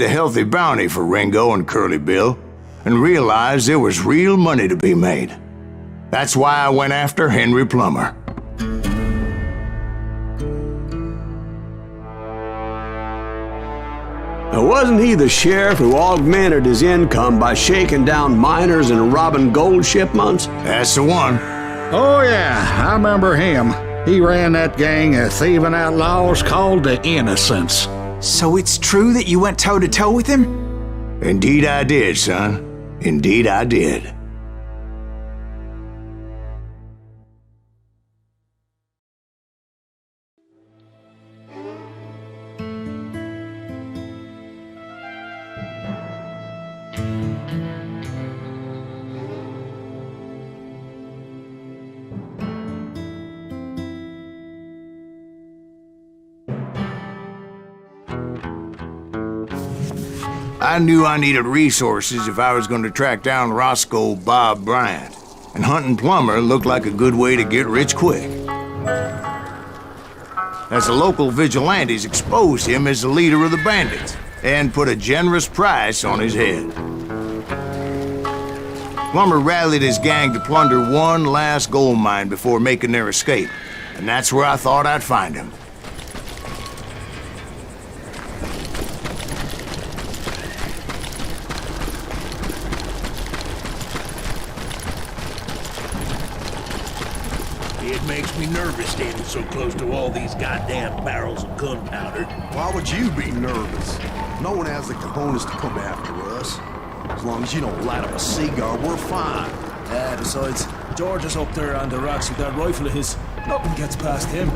A healthy bounty for Ringo and Curly Bill, and realized there was real money to be made. That's why I went after Henry Plummer. Now, wasn't he the sheriff who augmented his income by shaking down miners and robbing gold shipments? That's the one. Oh yeah, I remember him. He ran that gang of thieving outlaws called the Innocents. So it's true that you went toe-to-toe with him? Indeed I did, son. Indeed I did. I knew I needed resources if I was going to track down Roscoe Bob Bryant, and hunting Plummer looked like a good way to get rich quick. As the local vigilantes exposed him as the leader of the bandits, and put a generous price on his head. Plummer rallied his gang to plunder one last gold mine before making their escape, and that's where I thought I'd find him. It makes me nervous standing so close to all these goddamn barrels of gunpowder. Why would you be nervous? No one has the cojones to come after us. As long as you don't light up a cigar, we're fine. Besides, George is up there on the rocks with that rifle of his. Nothing gets past him.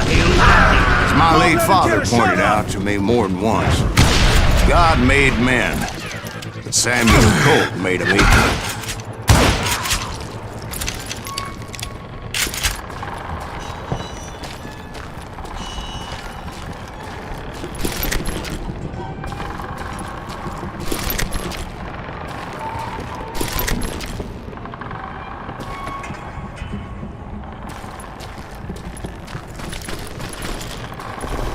As my late father pointed out to me more than once, God made men, but Samuel Colt made them equal.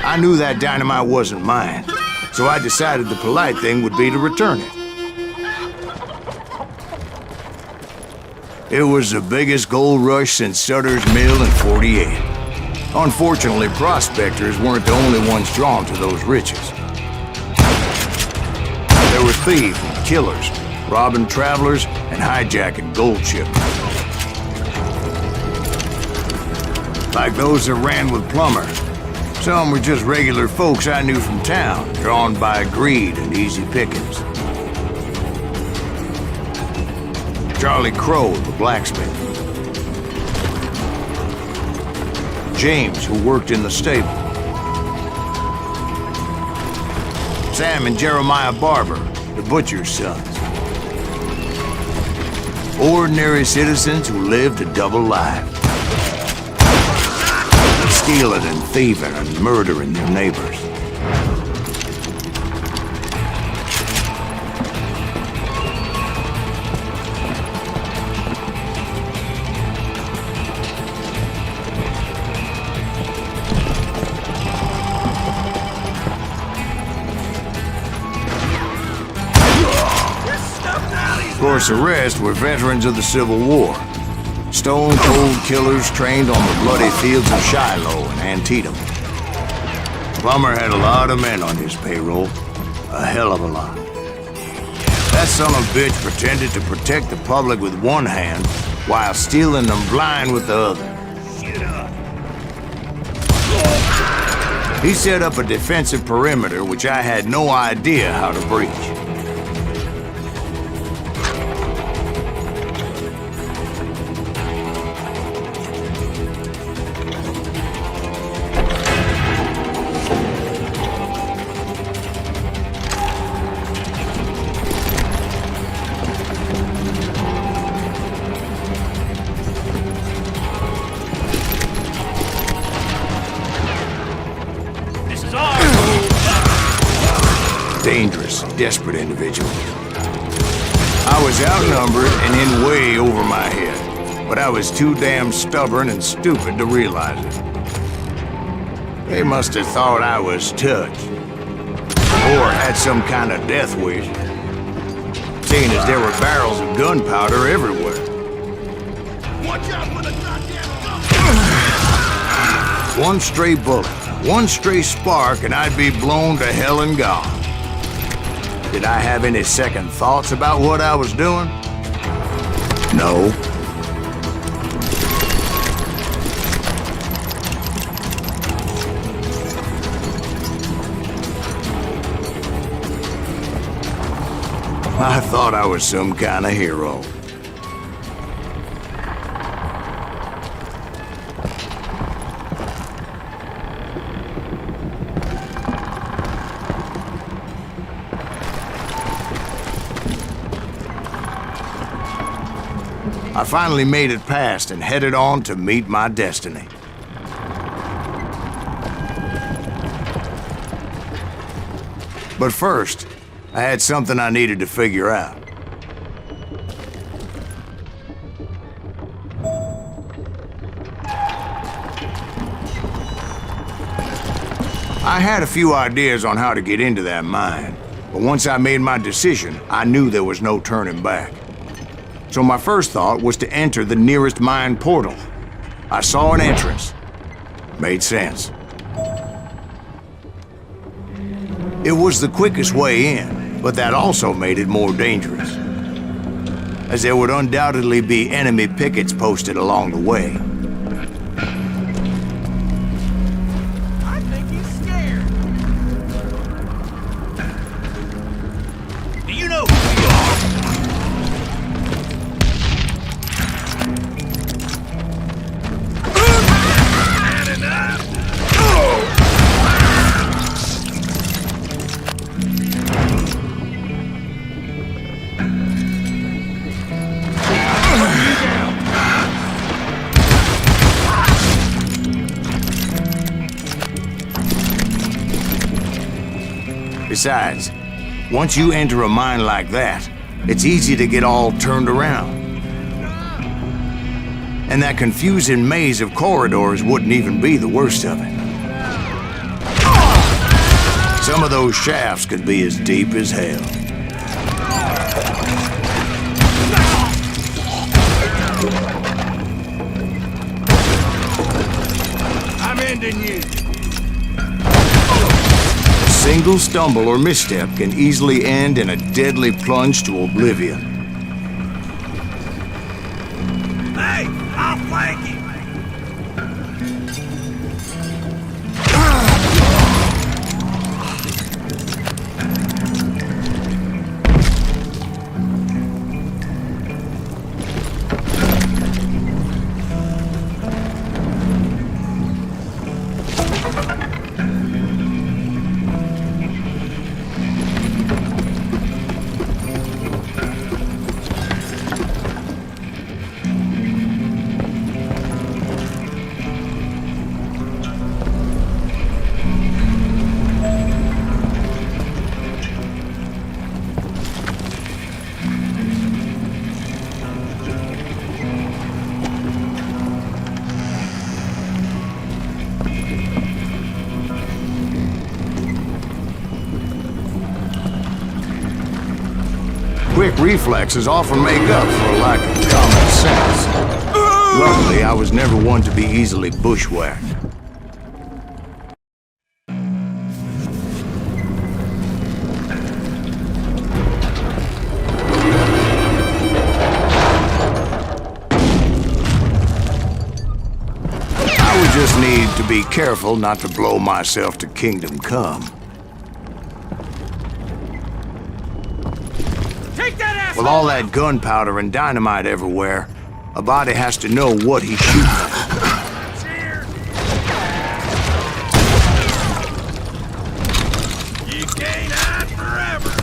I knew that dynamite wasn't mine, so I decided the polite thing would be to return it. It was the biggest gold rush since Sutter's Mill in '48. Unfortunately, prospectors weren't the only ones drawn to those riches. There were thieves and killers, robbing travelers and hijacking gold shipments. Like those that ran with Plummer. Some were just regular folks I knew from town, drawn by greed and easy pickings. Charlie Crow, the blacksmith. James, who worked in the stable. Sam and Jeremiah Barber, the butcher's sons. Ordinary citizens who lived a double life. Stealing and thieving and murdering their neighbors. Of course, the rest were veterans of the Civil War. Stone-cold killers trained on the bloody fields of Shiloh and Antietam. Plummer had a lot of men on his payroll. A hell of a lot. That son of a bitch pretended to protect the public with one hand while stealing them blind with the other. He set up a defensive perimeter which I had no idea how to breach. This is ours! dangerous, desperate individual. I was outnumbered and in way over my head, but I was too damn stubborn and stupid to realize it. They must have thought I was touched, or had some kind of death wish, seeing as there were barrels of gunpowder everywhere. Watch out for the goddamn gun! One stray bullet, one stray spark, and I'd be blown to hell and gone. Did I have any second thoughts about what I was doing? No. I thought I was some kind of hero. I finally made it past and headed on to meet my destiny. But first, I had something I needed to figure out. I had a few ideas on how to get into that mine, but once I made my decision, I knew there was no turning back. So my first thought was to enter the nearest mine portal. I saw an entrance. Made sense. It was the quickest way in, but that also made it more dangerous, as there would undoubtedly be enemy pickets posted along the way. I think he's scared. Do you know who we are? Besides, once you enter a mine like that, it's easy to get all turned around. And that confusing maze of corridors wouldn't even be the worst of it. Some of those shafts could be as deep as hell. I'm ending you. A single stumble or misstep can easily end in a deadly plunge to oblivion. Hey, I'll flank him. Quick reflexes often make up for a lack of common sense. Luckily, I was never one to be easily bushwhacked. I would just need to be careful not to blow myself to Kingdom Come. With all that gunpowder and dynamite everywhere, a body has to know what he's shooting at. You can't hide forever.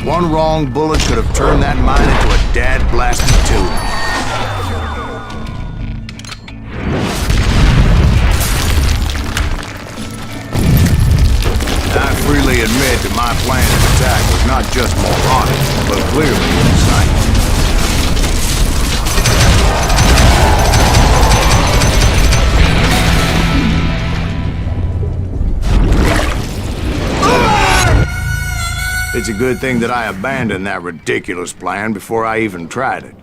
One wrong bullet could have turned that mine into a dad-blasted tomb. I freely admit that my plan of attack was not just moronic, but clearly insane. It's a good thing that I abandoned that ridiculous plan before I even tried it.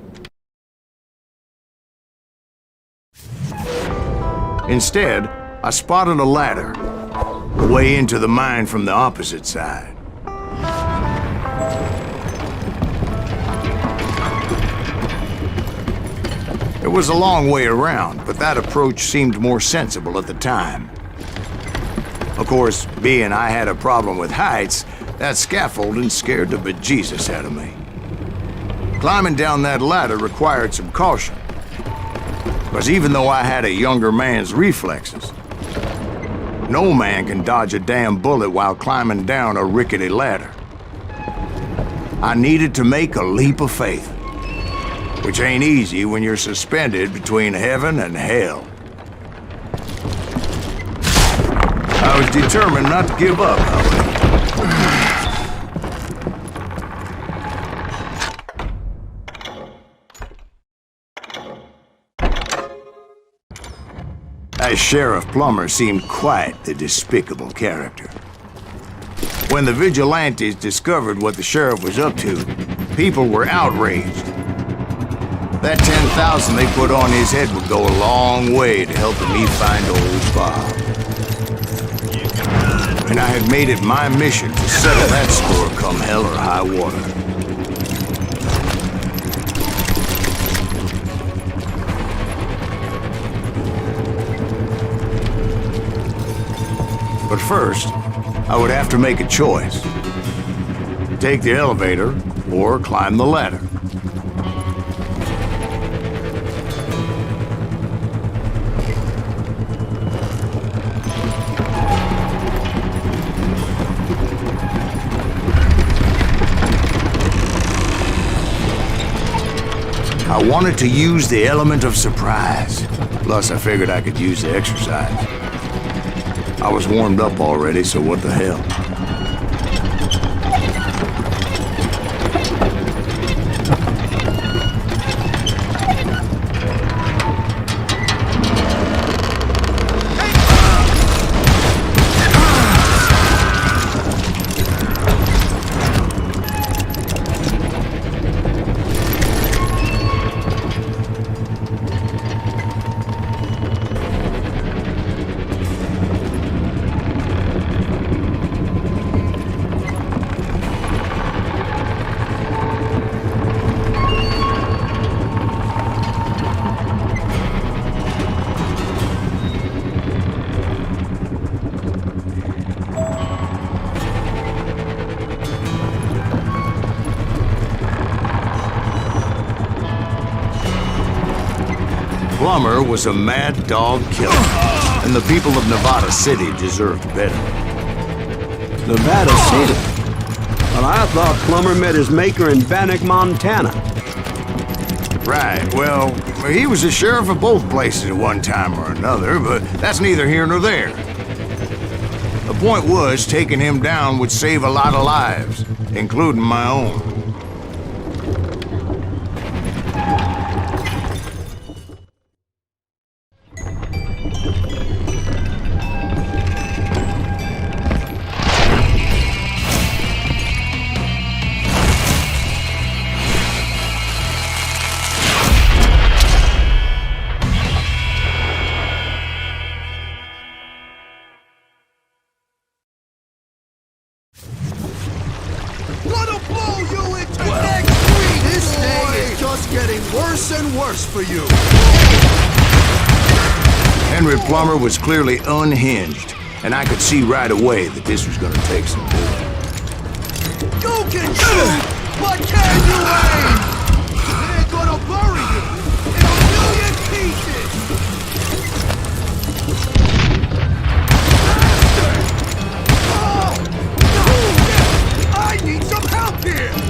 Instead, I spotted a ladder, a way into the mine from the opposite side. It was a long way around, but that approach seemed more sensible at the time. Of course, being I had a problem with heights, that scaffolding scared the bejesus out of me. Climbing down that ladder required some caution, because even though I had a younger man's reflexes, no man can dodge a damn bullet while climbing down a rickety ladder. I needed to make a leap of faith, which ain't easy when you're suspended between heaven and hell. I was determined not to give up, however. As Sheriff Plummer seemed quite the despicable character. When the vigilantes discovered what the sheriff was up to, people were outraged. That 10,000 they put on his head would go a long way to helping me find old Bob. And I had made it my mission to settle that score come hell or high water. But first, I would have to make a choice. Take the elevator or climb the ladder. I wanted to use the element of surprise. Plus, I figured I could use the exercise. I was warmed up already, so what the hell? Plummer was a mad dog killer, and the people of Nevada City deserved better. Nevada City? Well, I thought Plummer met his maker in Bannock, Montana. Right, well, he was the sheriff of both places at one time or another, but that's neither here nor there. The point was, taking him down would save a lot of lives, including my own. Getting worse and worse for you. Henry Plummer was clearly unhinged, and I could see right away that this was going to take some doing. You can shoot, but can you aim? They're gonna bury you in a million pieces. Oh! No! I need some help here!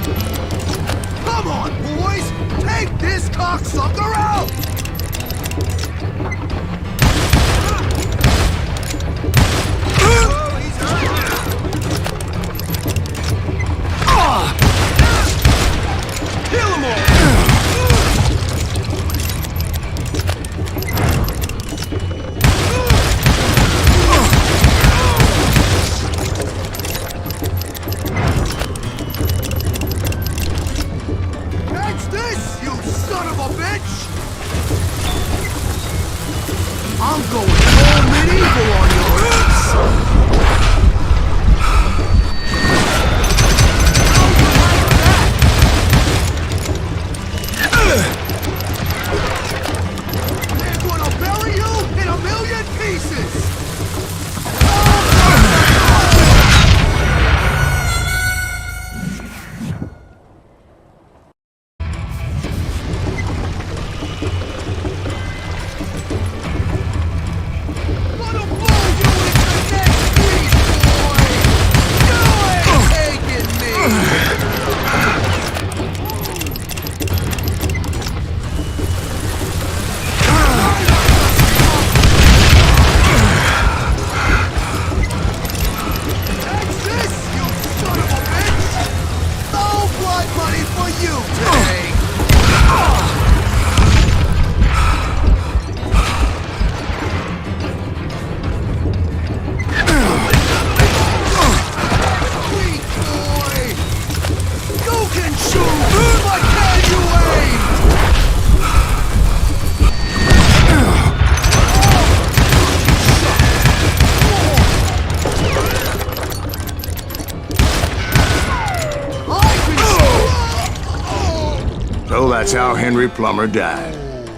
That's how Henry Plummer died.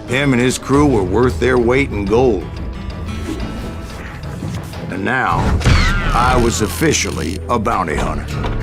Him and his crew were worth their weight in gold. And now, I was officially a bounty hunter.